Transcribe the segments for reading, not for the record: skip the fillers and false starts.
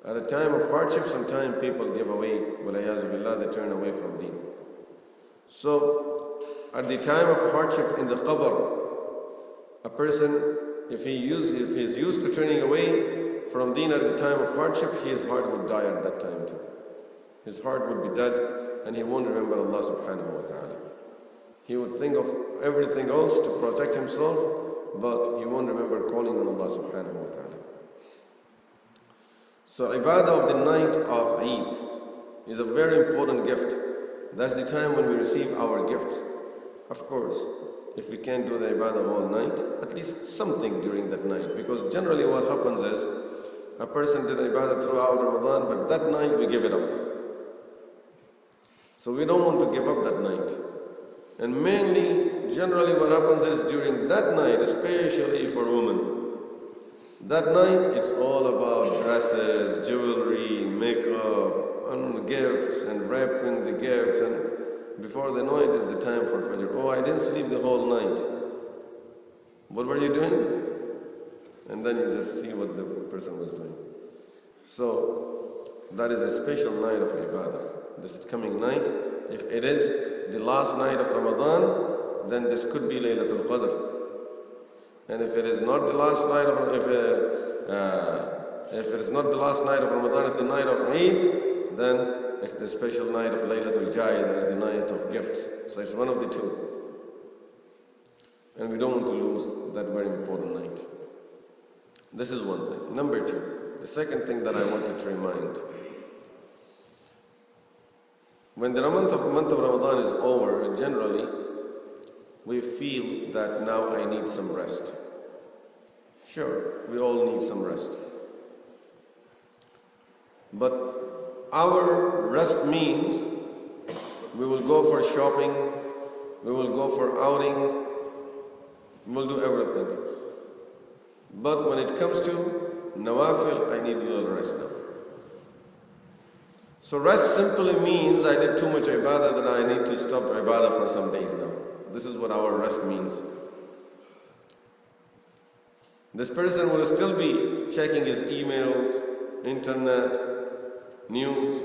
At a time of hardship, sometimes people give away, billah, they turn away from deen. So, at the time of hardship in the qabr, a person, if he is used to turning away from deen at the time of hardship, his heart would die at that time too. His heart would be dead and he won't remember Allah subhanahu wa ta'ala. He would think of everything else to protect himself, but he won't remember calling on Allah subhanahu wa ta'ala. So ibadah of the night of Eid is a very important gift. That's the time when we receive our gift. Of course, if we can't do the ibadah all night, at least something during that night. Because generally what happens is, a person did ibadah throughout Ramadan, but that night we give it up. So we don't want to give up that night. And mainly, generally what happens is during that night, especially for women, that night it's all about dresses, jewelry, makeup, and gifts, and wrapping the gifts, and before they know it is the time for Fajr. Oh, I didn't sleep the whole night. What were you doing? And then you just see what the person was doing. So, that is a special night of ibadah. This coming night, if it is the last night of Ramadan, then this could be Laylatul Qadr. And if it is not the last night of, if it is not the last night of Ramadan, it's the night of Eid, then it's the special night of Laylatul Jaiza, it's the night of gifts. So it's one of the two. And we don't want to lose that very important night. This is one thing. Number two, the second thing that I wanted to remind. When the month of Ramadan is over, generally, we feel that now I need some rest. Sure, we all need some rest. But our rest means we will go for shopping, we will go for outing, we will do everything. But when it comes to nawafil, I need a little rest now. So rest simply means I did too much ibadah, then I need to stop ibadah for some days now. This is what our rest means. This person will still be checking his emails, internet, news,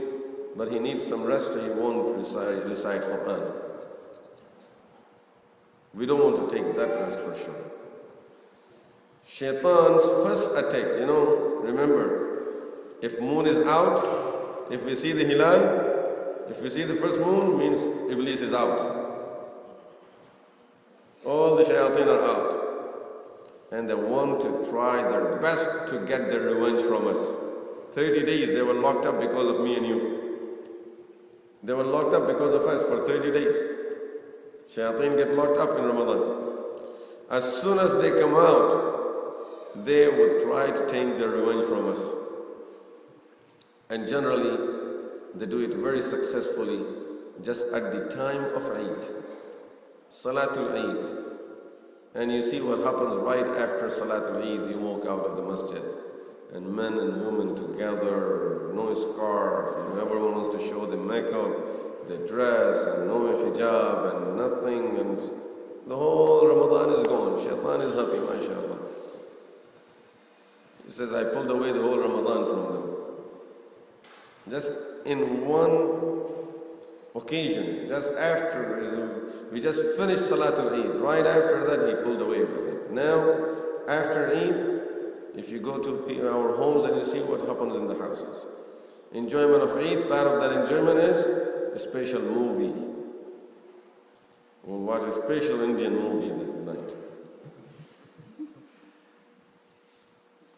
but he needs some rest so he won't recite Quran. We don't want to take that rest for sure. Shaitan's first attack, remember, if moon is out, if we see the hilal, if we see the first moon, means Iblis is out. All the shayateen are out. And they want to try their best to get their revenge from us. 30 days they were locked up because of me and you. They were locked up because of us for 30 days. Shayateen get locked up in Ramadan. As soon as they come out, they would try to take their revenge from us. And generally, they do it very successfully just at the time of Eid. Salatul Eid. And you see what happens right after Salatul Eid. You walk out of the masjid, and men and women together, no scarf, and everyone wants to show the makeup, the dress, and no hijab, and nothing, and the whole Ramadan is gone. Shaitan is happy, mashallah. He says, I pulled away the whole Ramadan from them. Just in one occasion, just after we just finished Salatul Eid, right after that he pulled away everything. Now, after Eid, if you go to our homes and you see what happens in the houses. Enjoyment of Eid, part of that enjoyment is a special movie. We'll watch a special Indian movie that night.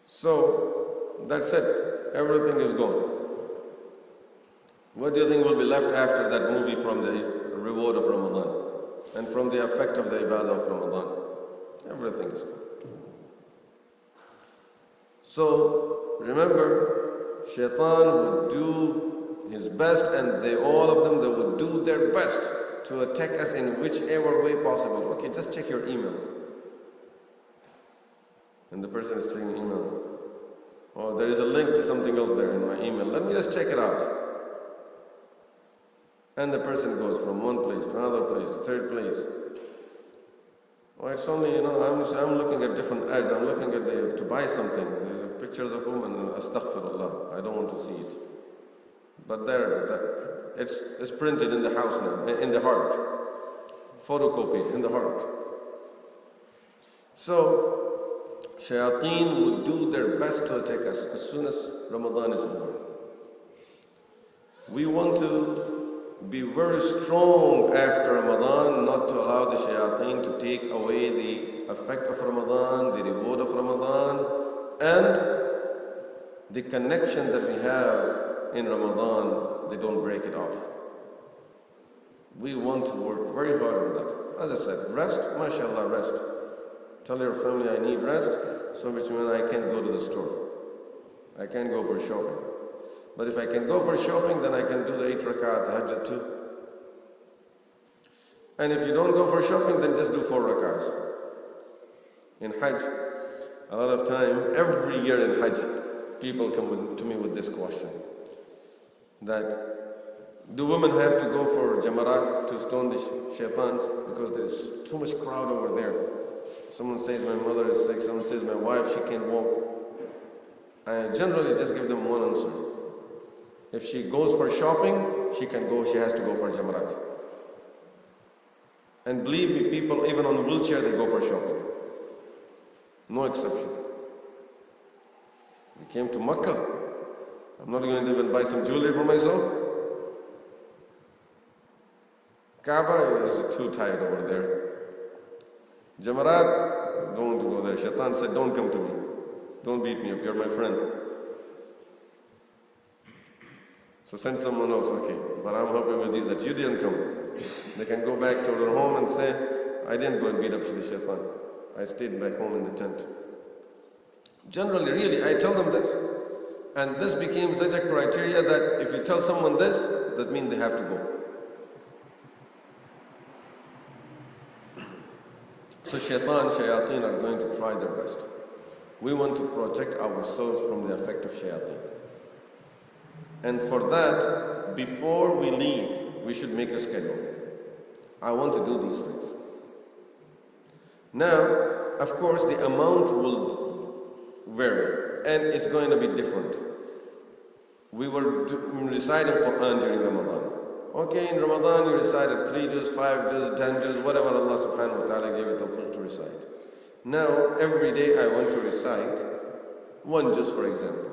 So, that's it. Everything is gone. What do you think will be left after that movie from the reward of Ramadan and from the effect of the ibadah of Ramadan? Everything is gone. So remember, Shaitan would do his best, and all of them, they would do their best to attack us in whichever way possible. Okay, just check your email. And the person is checking email. Oh, there is a link to something else there in my email. Let me just check it out. And the person goes from one place to another place to third place. Or it's only, I'm looking at different ads, I'm looking at to buy something. There's pictures of women, astaghfirullah, I don't want to see it. But it's printed in the house now, in the heart. Photocopy in the heart. So, shayateen would do their best to attack us as soon as Ramadan is over. We want to be very strong after Ramadan, not to allow the shayateen to take away the effect of Ramadan, the reward of Ramadan, and the connection that we have in Ramadan, they don't break it off. We want to work very hard on that. As I said, rest, mashallah, rest. Tell your family I need rest, so which means I can't go to the store. I can't go for shopping. But if I can go for shopping, then I can do the 8 rakat tahajjud too. And if you don't go for shopping, then just do 4 rakats. In Hajj, a lot of time, every year in Hajj, people come to me with this question. That, do women have to go for jamarat to stone the shaitans? Because there is too much crowd over there. Someone says my mother is sick, someone says my wife, she can't walk. I generally just give them one answer. If she goes for shopping, she has to go for jamarat. And believe me, people even on a wheelchair, they go for shopping. No exception. We came to Makkah. I'm not going to even buy some jewelry for myself. Kaaba is too tight over there. Jamarat, don't want to go there. Shaitan said, don't come to me. Don't beat me up, you're my friend. So send someone else, okay. But I'm happy with you that you didn't come. They can go back to their home and say, I didn't go and beat up the shaitan. I stayed back home in the tent. Generally, really, I tell them this. And this became such a criteria that if you tell someone this, that means they have to go. So shayateen are going to try their best. We want to protect ourselves from the effect of shayateen. And for that, before we leave, we should make a schedule. I want to do these things. Now, of course, the amount will vary, and it's going to be different. We were reciting Quran during Ramadan. Okay, in Ramadan you recited 3 juz, 5 juz, 10 juz, whatever Allah subhanahu wa ta'ala gave you tawfiq to recite. Now, every day I want to recite 1 juz, for example.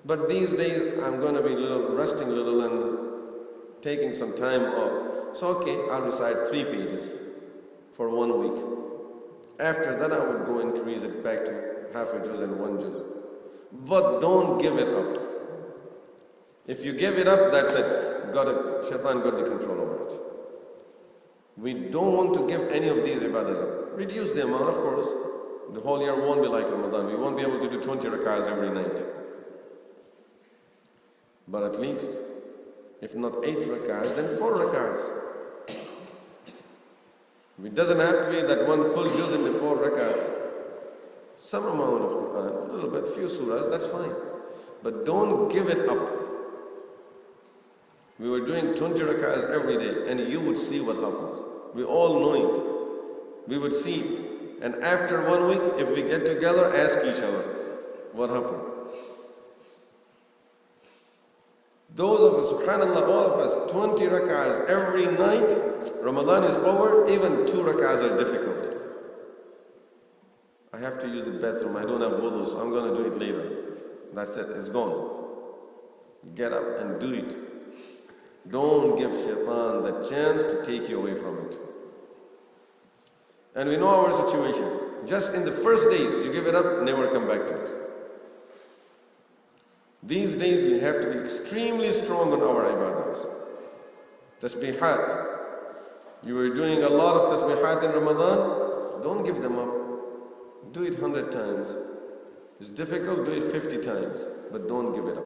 But these days I'm going to be resting a little and taking some time off. So okay, I'll recite 3 pages for 1 week. After that I would go increase it back to half a juz and 1 juz. But don't give it up. If you give it up, that's it. Shaitan got the control over it. We don't want to give any of these ibadahs up. Reduce the amount, of course. The whole year won't be like Ramadan. We won't be able to do 20 rakahs every night. But at least, if not 8 rakahs, then 4 rakahs. It doesn't have to be that 1 full juz in the 4 rakahs. Some amount of Quran, a little bit, few surahs, that's fine. But don't give it up. We were doing 20 rakahs every day, and you would see what happens. We all know it. We would see it. And after 1 week, if we get together, ask each other, what happened? Those of us, subhanAllah, all of us, 20 rakahs every night, Ramadan is over, even 2 rakahs are difficult. I have to use the bathroom, I don't have wudu, so I'm going to do it later. That's it, it's gone. Get up and do it. Don't give shaitan the chance to take you away from it. And we know our situation. Just in the first days, you give it up, never come back to it. These days, we have to be extremely strong on our ibadahs. Tasbihat. You were doing a lot of tasbihat in Ramadan, don't give them up. Do it 100 times. It's difficult, do it 50 times, but don't give it up.